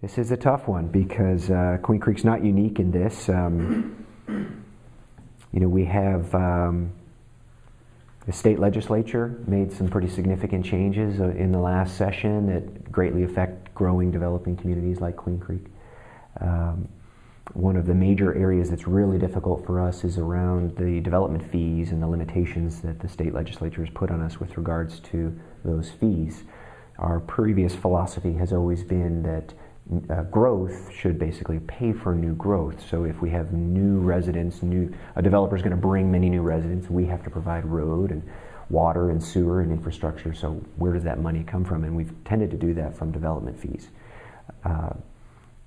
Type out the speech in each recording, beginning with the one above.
This is a tough one because Queen Creek's not unique in this. We have the state legislature made some pretty significant changes in the last session that greatly affect growing, developing communities like Queen Creek. One of the major areas that's really difficult for us is around the development fees and the limitations that the state legislature has put on us with regards to those fees. Our previous philosophy has always been that growth should basically pay for new growth. So if we have new residents, a developer is going to bring many new residents, we have to provide road and water and sewer and infrastructure. So where does that money come from? And we've tended to do that from development fees.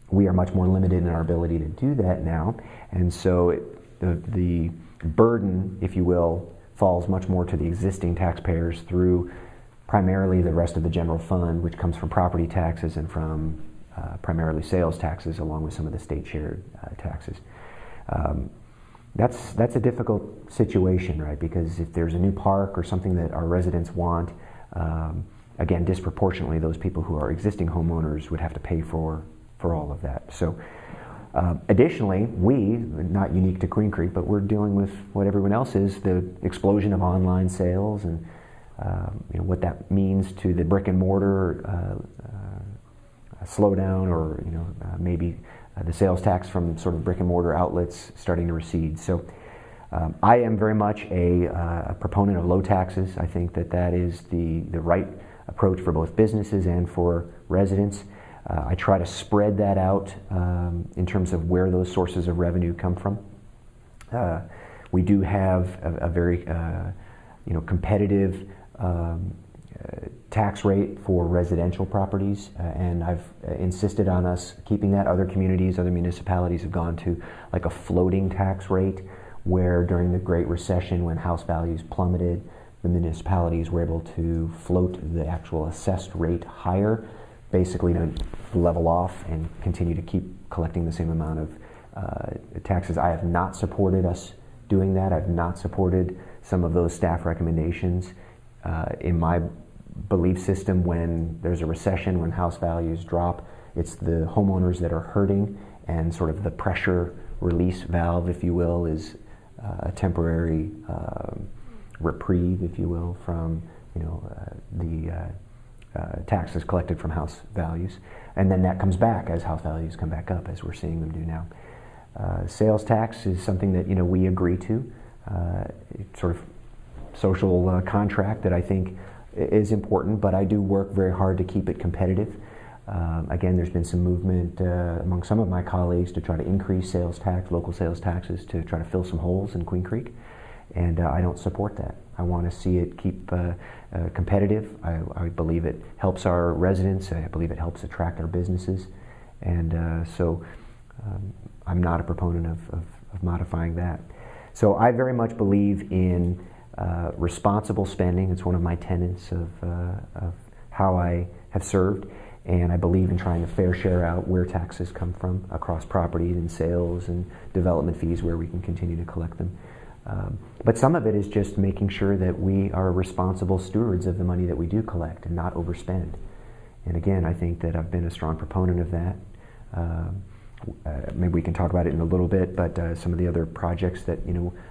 We are much more limited in our ability to do that now, and so the burden, if you will, falls much more to the existing taxpayers through primarily the rest of the general fund, which comes from property taxes and from primarily sales taxes, along with some of the state shared taxes. That's a difficult situation, right? Because if there's a new park or something that our residents want, again, disproportionately, those people who are existing homeowners would have to pay for all of that. So additionally, not unique to Queen Creek, but we're dealing with what everyone else is, the explosion of online sales and what that means to the brick and mortar slowdown, or maybe the sales tax from sort of brick and mortar outlets starting to recede. So I am very much a proponent of low taxes. I think that is the right approach for both businesses and for residents. I try to spread that out in terms of where those sources of revenue come from. We do have a very competitive tax rate for residential properties, and I've insisted on us keeping that. Other communities, other municipalities have gone to like a floating tax rate, where during the Great Recession, when house values plummeted, the municipalities were able to float the actual assessed rate higher, basically to level off and continue to keep collecting the same amount of taxes. I have not supported us doing that. I've not supported some of those staff recommendations. In my belief system, when there's a recession, when house values drop, it's the homeowners that are hurting, and sort of the pressure release valve, if you will, is a temporary reprieve, if you will, from the taxes collected from house values, and then that comes back as house values come back up, as we're seeing them do now. Sales tax is something that we agree to, sort of social contract that I think is important, but I do work very hard to keep it competitive. Again, there's been some movement among some of my colleagues to try to increase sales tax, local sales taxes, to try to fill some holes in Queen Creek, and I don't support that. I want to see it keep competitive. I believe it helps our residents. I believe it helps attract our businesses, and so I'm not a proponent of modifying that. So I very much believe in responsible spending. It's one of my tenets of how I have served, and I believe in trying to fair share out where taxes come from across property and sales and development fees, where we can continue to collect them. But some of it is just making sure that we are responsible stewards of the money that we do collect and not overspend. And again, I think that I've been a strong proponent of that. Maybe we can talk about it in a little bit, but some of the other projects that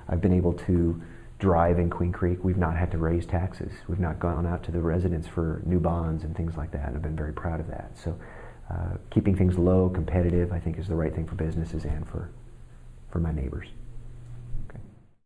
I've been able to drive in Queen Creek, we've not had to raise taxes. We've not gone out to the residents for new bonds and things like that, and I've been very proud of that. So keeping things low, competitive, I think is the right thing for businesses and for my neighbors.